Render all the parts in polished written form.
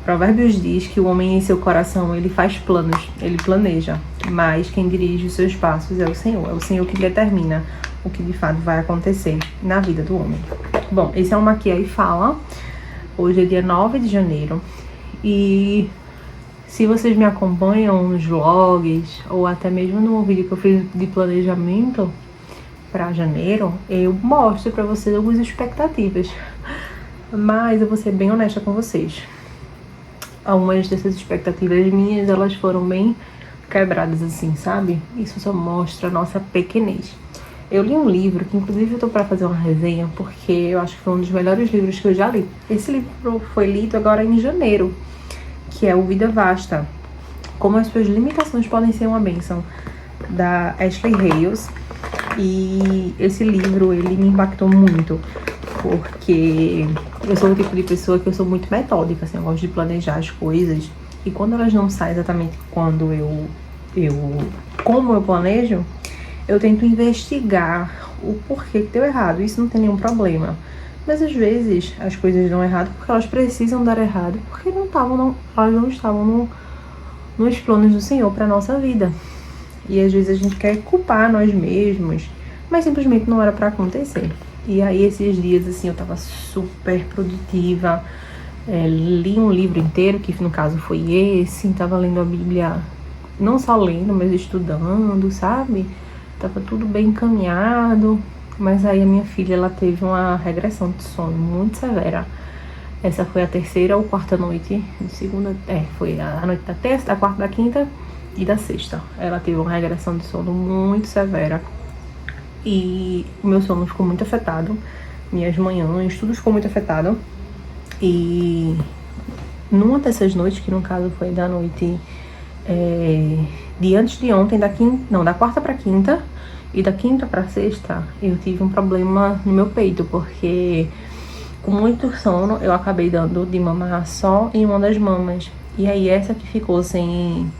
Provérbios diz que o homem em seu coração, ele faz planos, ele planeja, mas quem dirige os seus passos é o Senhor que determina o que de fato vai acontecer na vida do homem. Bom, esse é o Maquia e Fala, hoje é dia 9 de janeiro, e se vocês me acompanham nos vlogs, ou até mesmo no vídeo que eu fiz de planejamento para janeiro, eu mostro para vocês algumas expectativas, mas eu vou ser bem honesta com vocês. Algumas dessas expectativas minhas, elas foram bem quebradas assim, sabe? Isso só mostra a nossa pequenez. Eu li um livro, que inclusive eu tô pra fazer uma resenha, porque eu acho que foi um dos melhores livros que eu já li. Esse livro foi lido agora em janeiro, que é o Vida Vasta, Como as Suas Limitações Podem Ser uma Bênção, da Ashley Hales. E esse livro, ele me impactou muito, porque eu sou o tipo de pessoa que eu sou muito metódica, assim, eu gosto de planejar as coisas, e quando elas não saem exatamente como eu planejo, eu tento investigar o porquê que deu errado. Isso não tem nenhum problema, mas às vezes as coisas dão errado porque elas precisam dar errado, porque elas não estavam nos planos do Senhor para nossa vida. E às vezes a gente quer culpar nós mesmos, mas simplesmente não era para acontecer. E aí esses dias, assim, eu tava super produtiva, li um livro inteiro, que no caso foi esse, tava lendo a Bíblia, não só lendo, mas estudando, sabe? Tava tudo bem encaminhado, mas aí a minha filha, ela teve uma regressão de sono muito severa. Essa foi a terceira ou quarta noite, foi a noite da terça, da quarta, da quinta e da sexta. Ela teve uma regressão de sono muito severa. E o meu sono ficou muito afetado, minhas manhãs, tudo ficou muito afetado. E numa dessas noites, que no caso foi da noite de antes de ontem, da quarta pra quinta e da quinta pra sexta, eu tive um problema no meu peito, porque com muito sono eu acabei dando de mamar só em uma das mamas. E aí essa que ficou sem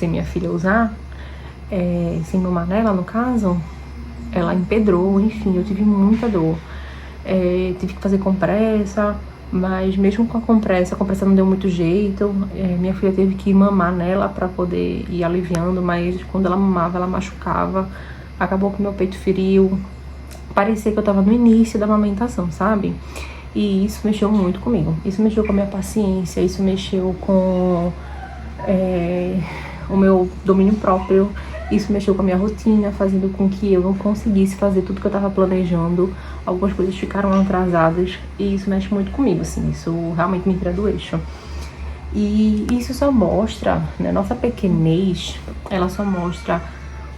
minha filha usar, sem mamar nela no caso, ela empedrou, enfim, eu tive muita dor. Tive que fazer compressa, mas mesmo com a compressa não deu muito jeito. Minha filha teve que mamar nela pra poder ir aliviando, mas quando ela mamava, ela machucava. Acabou que meu peito feriu. Parecia que eu tava no início da amamentação, sabe? E isso mexeu muito comigo. Isso mexeu com a minha paciência, isso mexeu com o meu domínio próprio. Isso mexeu com a minha rotina, fazendo com que eu não conseguisse fazer tudo que eu tava planejando. Algumas coisas ficaram atrasadas e isso mexe muito comigo, assim. Isso realmente me tira do eixo. E isso só mostra, né, nossa pequenez, ela só mostra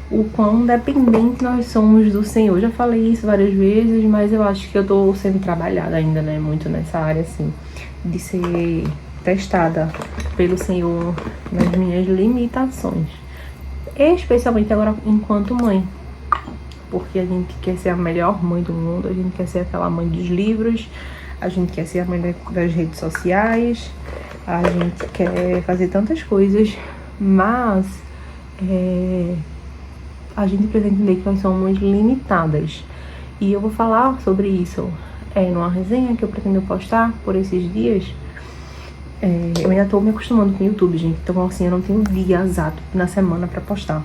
o quão dependente nós somos do Senhor. Já falei isso várias vezes, mas eu acho que eu tô sendo trabalhada ainda, né, muito nessa área, assim, de ser testada pelo Senhor nas minhas limitações. Especialmente agora enquanto mãe, porque a gente quer ser a melhor mãe do mundo, a gente quer ser aquela mãe dos livros, a gente quer ser a mãe das redes sociais, a gente quer fazer tantas coisas, mas a gente precisa entender que nós somos limitadas. E eu vou falar sobre isso numa resenha que eu pretendo postar por esses dias. Eu ainda tô me acostumando com o YouTube, gente. Então, assim, eu não tenho dia exato na semana pra postar.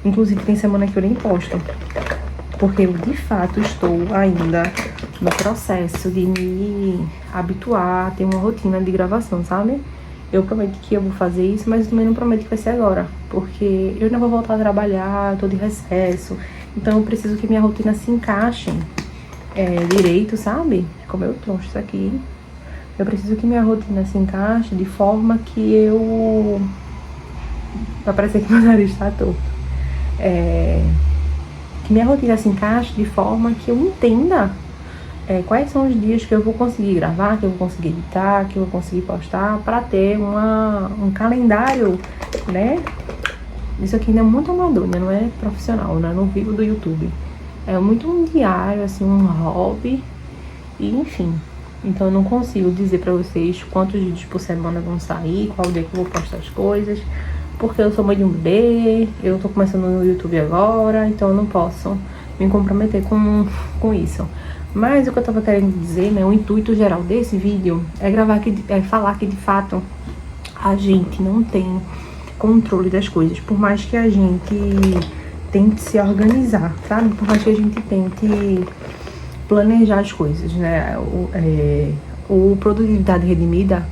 Inclusive, tem semana que eu nem posto, porque eu, de fato, estou ainda no processo de me habituar a ter uma rotina de gravação, sabe? Eu prometo que eu vou fazer isso, mas também não prometo que vai ser agora, porque eu ainda vou voltar a trabalhar, tô de recesso. Então, eu preciso que minha rotina se encaixe direito, sabe? Como eu trouxe isso aqui. Eu preciso que minha rotina se encaixe de forma que eu... Vai parecer que meu nariz tá torto. Que minha rotina se encaixe de forma que eu entenda quais são os dias que eu vou conseguir gravar, que eu vou conseguir editar, que eu vou conseguir postar, para ter um calendário, né? Isso aqui ainda é muito amador, né? Não é profissional, né? Não vivo do YouTube. É muito um diário, assim, um hobby, e enfim... Então eu não consigo dizer pra vocês quantos vídeos por semana vão sair, qual dia que eu vou postar as coisas, porque eu sou mãe de um bebê, eu tô começando no YouTube agora, então eu não posso me comprometer com isso. Mas o que eu tava querendo dizer, né, o intuito geral desse vídeo é falar que de fato a gente não tem controle das coisas, por mais que a gente tente se organizar, sabe? Por mais que a gente tente planejar as coisas, né? O Produtividade Redimida,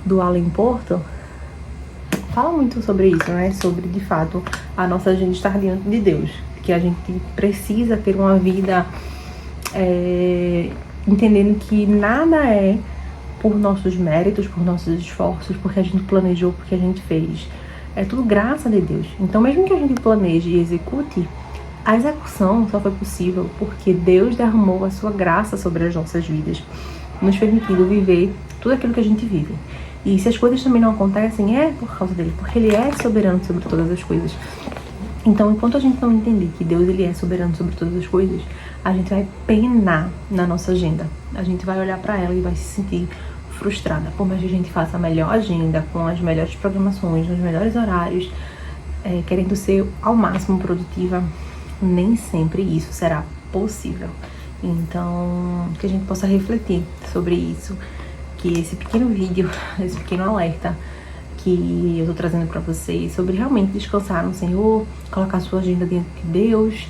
do Alan Porto, fala muito sobre isso, né? Sobre, de fato, a nossa agenda estar diante de Deus. Que a gente precisa ter uma vida entendendo que nada é por nossos méritos, por nossos esforços, porque a gente planejou, porque a gente fez. É tudo graça de Deus. Então, mesmo que a gente planeje e execute, a execução só foi possível porque Deus derramou a sua graça sobre as nossas vidas, nos permitindo viver tudo aquilo que a gente vive. E se as coisas também não acontecem, é por causa dele, porque ele é soberano sobre todas as coisas. Então, enquanto a gente não entender que Deus ele é soberano sobre todas as coisas, a gente vai penar na nossa agenda. A gente vai olhar para ela e vai se sentir frustrada. Por mais que a gente faça a melhor agenda, com as melhores programações, nos melhores horários, querendo ser ao máximo produtiva, nem sempre isso será possível. Então, que a gente possa refletir sobre isso, que esse pequeno vídeo, esse pequeno alerta que eu tô trazendo pra vocês, sobre realmente descansar no Senhor, colocar a sua agenda diante de Deus,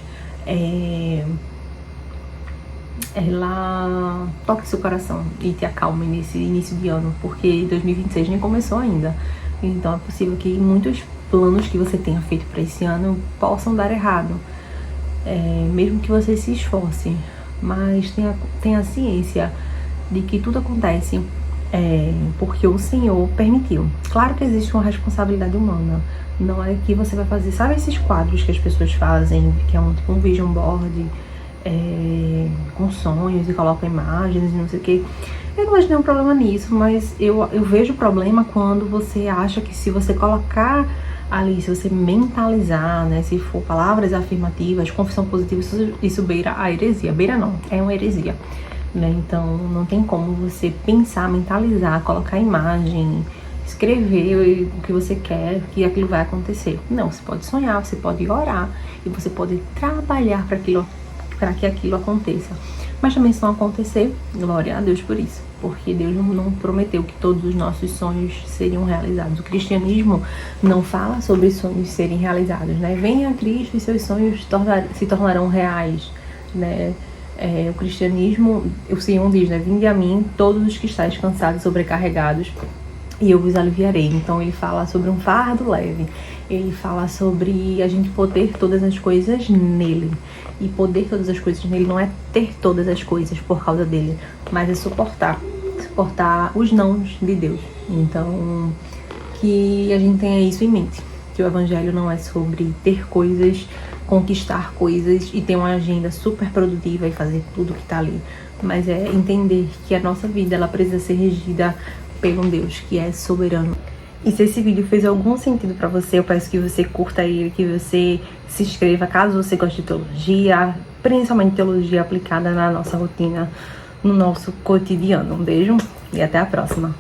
ela toque seu coração e te acalme nesse início de ano, porque 2026 nem começou ainda. Então é possível que muitos planos que você tenha feito para esse ano possam dar errado, mesmo que você se esforce, mas tenha ciência de que tudo acontece porque o Senhor permitiu. Claro que existe uma responsabilidade humana, não é que você vai fazer, sabe esses quadros que as pessoas fazem, que é tipo um vision board, com sonhos e colocam imagens e não sei o que. Eu não vejo nenhum problema nisso, mas eu vejo problema quando você acha que se você colocar ali, se você mentalizar, né, se for palavras afirmativas, confissão positiva, isso beira a heresia. Beira não, é uma heresia, né? Então não tem como você pensar, mentalizar, colocar imagem, escrever o que você quer, que aquilo vai acontecer. Não, você pode sonhar, você pode orar e você pode trabalhar para que aquilo aconteça. Mas também se não acontecer, glória a Deus por isso, porque Deus não prometeu que todos os nossos sonhos seriam realizados. O cristianismo não fala sobre sonhos serem realizados, né? Venha a Cristo e seus sonhos se tornarão reais, né? O cristianismo, o Senhor diz, né? Vinde a mim todos os que estáis cansados e sobrecarregados, e eu vos aliviarei. Então ele fala sobre um fardo leve, ele fala sobre a gente poder todas as coisas nele. E poder todas as coisas nele não é ter todas as coisas por causa dele, mas é suportar os nãos de Deus. Então, que a gente tenha isso em mente, que o evangelho não é sobre ter coisas, conquistar coisas e ter uma agenda super produtiva e fazer tudo que tá ali, mas é entender que a nossa vida ela precisa ser regida pelo Deus que é soberano. E se esse vídeo fez algum sentido pra você, eu peço que você curta ele, que você se inscreva caso você goste de teologia, principalmente teologia aplicada na nossa rotina, no nosso cotidiano. Um beijo e até a próxima.